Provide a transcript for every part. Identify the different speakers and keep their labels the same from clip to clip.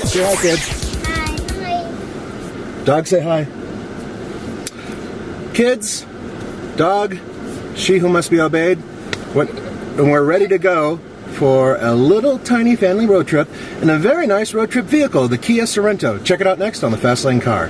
Speaker 1: Say hi, kids.
Speaker 2: Hi.
Speaker 1: Dog, say hi. Kids, dog, she who must be obeyed. And we're ready to go for a little tiny family road trip in a very nice road trip vehicle, the Kia Sorento. Check it out next on the Fast Lane Car.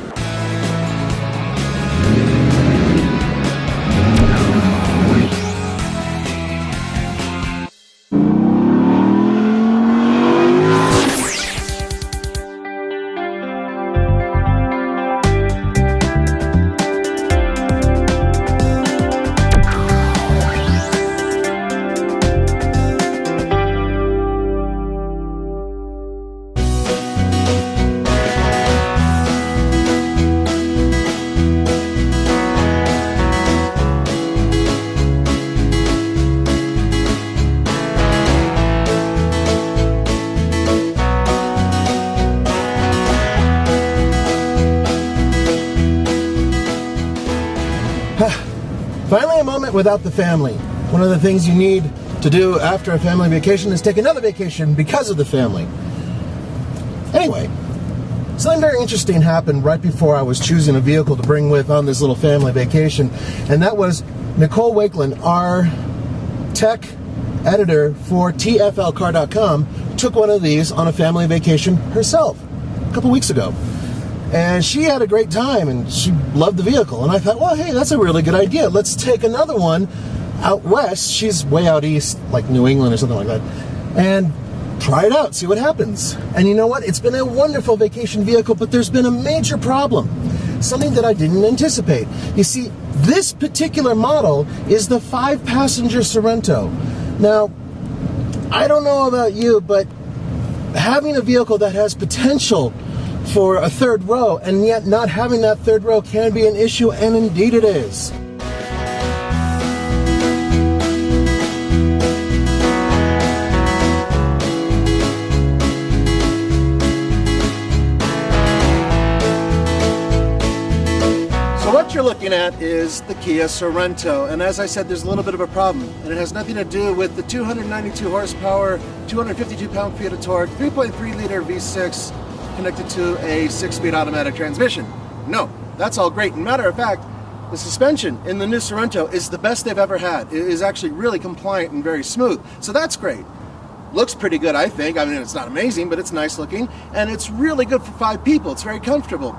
Speaker 1: Finally, a moment without the family. One of the things you need to do after a family vacation is take another vacation because of the family. Anyway, something very interesting happened right before I was choosing a vehicle to bring with on this little family vacation, and that was Nicole Wakeland, our tech editor for TFLcar.com, took one of these on a family vacation herself a couple weeks ago. And she had a great time, and she loved the vehicle. And I thought, well, hey, that's a really good idea. Let's take another one out west. She's way out east, like New England or something like that. And try it out, see what happens. And you know what? It's been a wonderful vacation vehicle, but there's been a major problem. Something that I didn't anticipate. You see, this particular model is the 5-passenger Sorento. Now, I don't know about you, but having a vehicle that has potential for a third row, and yet not having that third row can be an issue, and indeed it is. So what you're looking at is the Kia Sorento, and as I said, there's a little bit of a problem, and it has nothing to do with the 292 horsepower, 252 pound-feet of torque, 3.3 liter V6 connected to a 6-speed automatic transmission. No, that's all great. And matter of fact, the suspension in the new Sorento is the best they've ever had. It is actually really compliant and very smooth. So that's great. Looks pretty good, I think. I mean, it's not amazing, but it's nice looking. And it's really good for 5 people. It's very comfortable.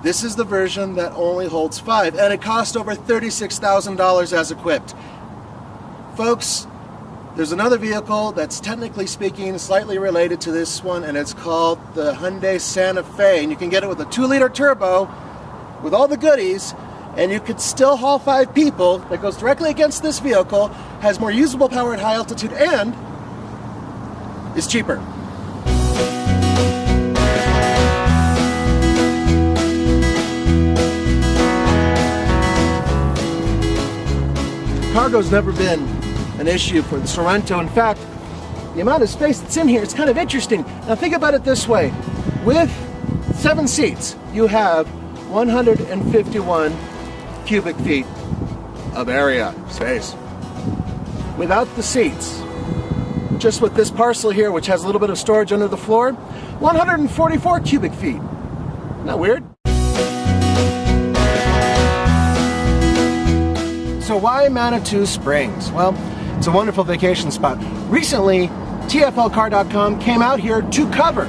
Speaker 1: This is the version that only holds 5, and it cost over $36,000 as equipped. Folks, there's another vehicle that's technically speaking slightly related to this one, and it's called the Hyundai Santa Fe, and you can get it with a 2-liter turbo with all the goodies, and you could still haul 5 people. That goes directly against this vehicle, has more usable power at high altitude, and is cheaper. Cargo's never been an issue for the Sorento. In fact, the amount of space that's in here is kind of interesting. Now think about it this way. With 7 seats, you have 151 cubic feet of area, space. Without the seats, just with this parcel here, which has a little bit of storage under the floor, 144 cubic feet. Isn't that weird? So why Manitou Springs? Well, it's a wonderful vacation spot. Recently, TFLcar.com came out here to cover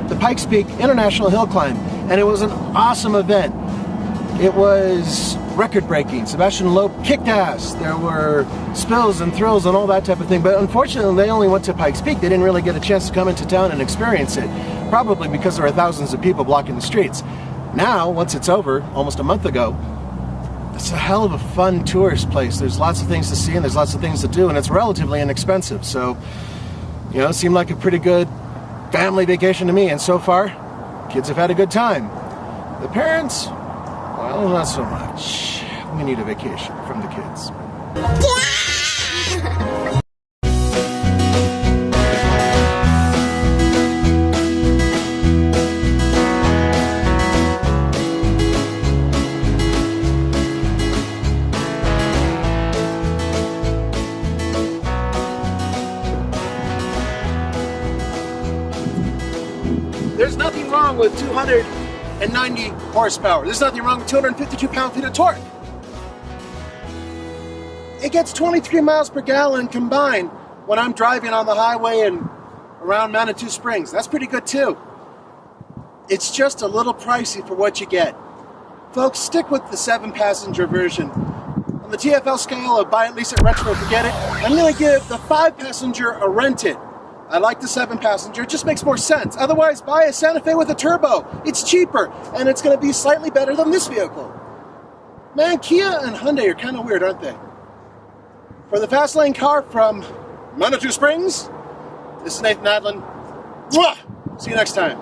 Speaker 1: the Pikes Peak International Hill Climb, and it was an awesome event. It was record-breaking. Sebastian Loeb kicked ass. There were spills and thrills and all that type of thing, but unfortunately they only went to Pikes Peak. They didn't really get a chance to come into town and experience it, probably because there were thousands of people blocking the streets. Now, once it's over, almost a month ago, it's a hell of a fun tourist place. There's lots of things to see and there's lots of things to do, and it's relatively inexpensive. So, you know, it seemed like a pretty good family vacation to me, and so far, kids have had a good time. The parents, well, not so much. We need a vacation from the kids. there's nothing wrong with 290 horsepower. There's nothing wrong with 252 pound-feet of torque. It gets 23 miles per gallon combined when I'm driving on the highway and around Manitou Springs. That's pretty good too. It's just a little pricey for what you get. Folks, stick with the 7-passenger version. On the TFL scale of buy it, lease it, rent it, or forget it, I'm going to give the 5-passenger a rent it. I like the 7-passenger, it just makes more sense. Otherwise, buy a Santa Fe with a turbo. It's cheaper, and it's going to be slightly better than this vehicle. Man, Kia and Hyundai are kind of weird, aren't they? For the Fast Lane car from Manitou Springs, this is Nathan Adlin. Mwah! See you next time.